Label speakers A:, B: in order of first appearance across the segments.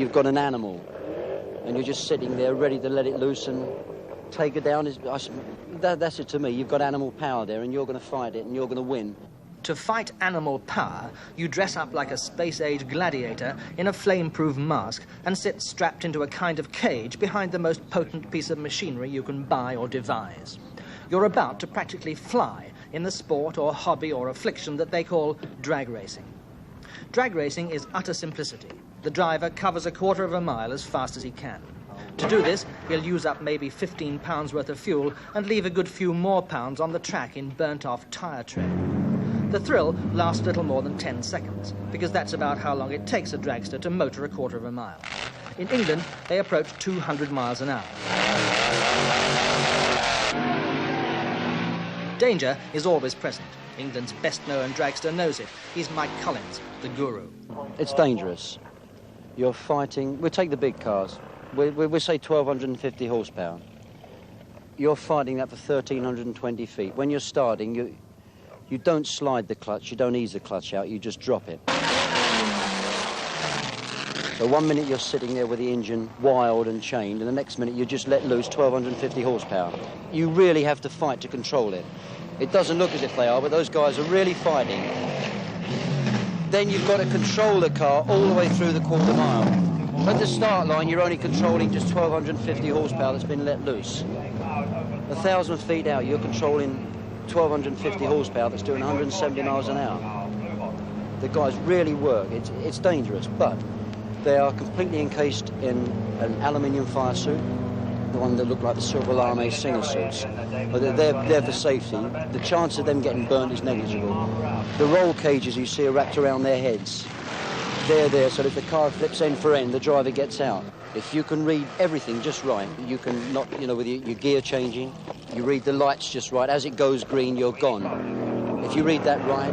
A: you've got an animal and you're just sitting there ready to let it loose and take it down. That's it to me. You've got animal power there and you're going to fight it and you're going to win.
B: To fight animal power, you dress up like a space-age gladiator in a flame-proof mask and sit strapped into a kind of cage behind the most potent piece of machinery you can buy or devise. You're about to practically fly in the sport or hobby or affliction that they call drag racing. Drag racing is utter simplicity. The driver covers a quarter of a mile as fast as he can. To do this, he'll use up maybe 15 pounds worth of fuel and leave a good few more pounds on the track in burnt-off tyre tread. The thrill lasts little more than 10 seconds, because that's about how long it takes a dragster to motor a quarter of a mile. In England, they approach 200 miles an hour. Danger is always present. England's best-known dragster knows it. He's Mike Collins, the guru.
A: It's dangerous. You're fighting... We'll take the big cars. We say 1,250 horsepower. You're fighting that for 1,320 feet. When you're starting, you don't slide the clutch, you don't ease the clutch out, you just drop it. So 1 minute you're sitting there with the engine wild and chained, and the next minute you just let loose 1,250 horsepower. You really have to fight to control it. It doesn't look as if they are, but those guys are really fighting. Then you've got to control the car all the way through the quarter mile. At the start line, you're only controlling just 1,250 horsepower that's been let loose. 1,000 feet out, you're controlling 1,250 horsepower that's doing 170 miles an hour. The guys really work. It's dangerous, but they are completely encased in an aluminium fire suit, the one that look like the Silver Lame singer suits. But they're for safety. The chance of them getting burnt is negligible. The roll cages you see are wrapped around their heads. They're there so that if the car flips end for end, the driver gets out. If you can read everything just right, you can not, with your gear changing, you read the lights just right. As it goes green, you're gone. If you read that right,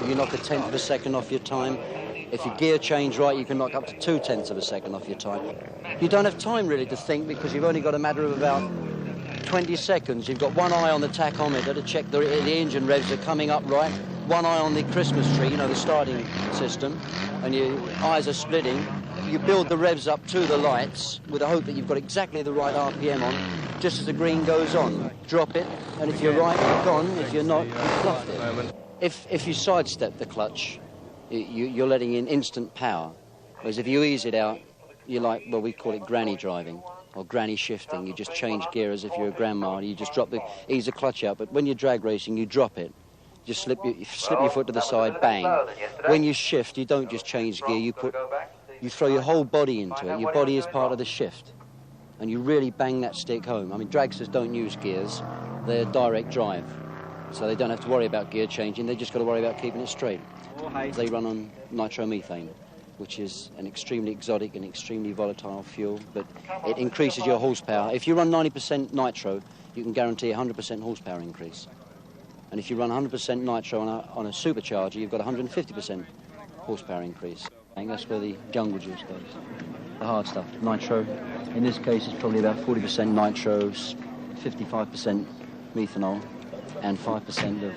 A: you knock 1/10 of a second off your time. If your gear change right, you can knock up to 2/10 of a second off your time. You don't have time really to think because you've only got a matter of about 20 seconds. You've got one eye on the tachometer to check the engine revs are coming up right, one eye on the Christmas tree, the starting system, and your eyes are splitting. You build the revs up to the lights with the hope that you've got exactly the right RPM on, just as the green goes on. Drop it, and if you're right, you're gone. If you're not, you've fluffed it. If you sidestep the clutch, you're letting in instant power. Whereas if you ease it out, you're like, well, we call it granny driving or granny shifting. You just change gear as if you're a grandma. You just ease the clutch out. But when you're drag racing, you drop it. Just slip your foot to the side, bang. When you shift, you don't just change gear. You throw your whole body into it. Your body is part of the shift. And you really bang that stick home. I mean, dragsters don't use gears. They're direct drive. So they don't have to worry about gear changing. They just got to worry about keeping it straight. They run on nitromethane, which is an extremely exotic and extremely volatile fuel, but it increases your horsepower. If you run 90% nitro, you can guarantee 100% horsepower increase. And if you run 100% nitro on a supercharger, you've got 150% horsepower increase. And that's where the jungle juice goes. The hard stuff, nitro. In this case, it's probably about 40% nitro, 55% methanol, and 5% of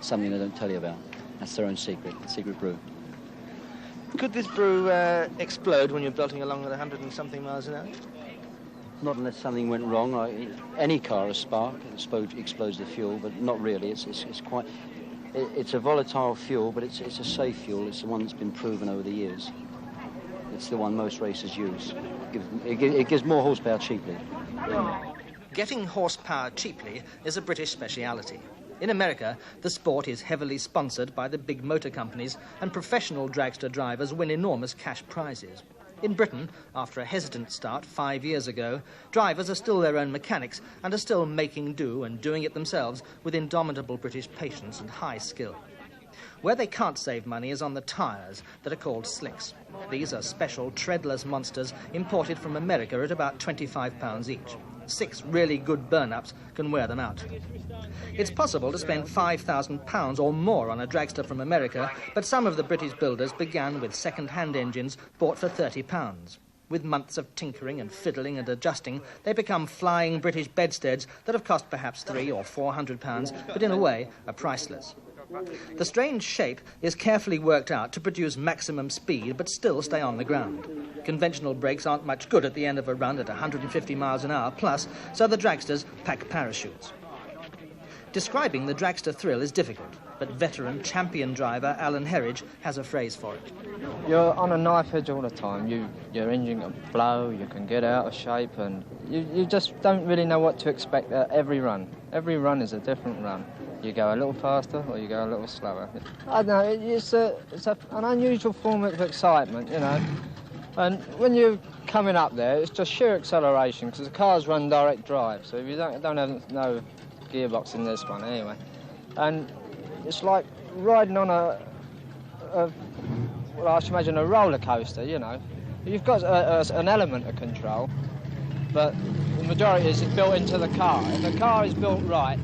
A: something they don't tell you about. That's their own secret brew.
B: Could this brew explode when you're belting along at 100 and something miles an hour?
A: Not unless something went wrong. Any car, a spark, explodes the fuel, but not really. It's a volatile fuel, but it's a safe fuel. It's the one that's been proven over the years. It's the one most racers use. It gives more horsepower cheaply.
B: Getting horsepower cheaply is a British speciality. In America, the sport is heavily sponsored by the big motor companies, and professional dragster drivers win enormous cash prizes. In Britain, after a hesitant start 5 years ago, drivers are still their own mechanics and are still making do and doing it themselves with indomitable British patience and high skill. Where they can't save money is on the tyres that are called slicks. These are special treadless monsters imported from America at about £25 each. 6 really good burn-ups can wear them out. It's possible to spend £5,000 or more on a dragster from America, but some of the British builders began with second-hand engines bought for £30. With months of tinkering and fiddling and adjusting, they become flying British bedsteads that have cost perhaps £300 or £400, but in a way are priceless. The strange shape is carefully worked out to produce maximum speed but still stay on the ground. Conventional brakes aren't much good at the end of a run at 150 miles an hour plus, so the dragsters pack parachutes. Describing the dragster thrill is difficult, but veteran champion driver Alan Herridge has a phrase for it.
C: You're on a knife edge all the time. Your engine can blow, you can get out of shape, and you just don't really know what to expect at every run. Every run is a different run. You go a little faster or you go a little slower. I don't know, it's an unusual form of excitement, you know. And when you're coming up there, it's just sheer acceleration because the cars run direct drive, so if you don't have no gearbox in this one anyway. And it's like riding on well, I should imagine a roller coaster, you know. You've got an element of control, but the majority is built into the car. If the car is built right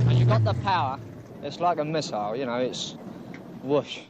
C: and you've got the power, it's like a missile, you know, it's whoosh.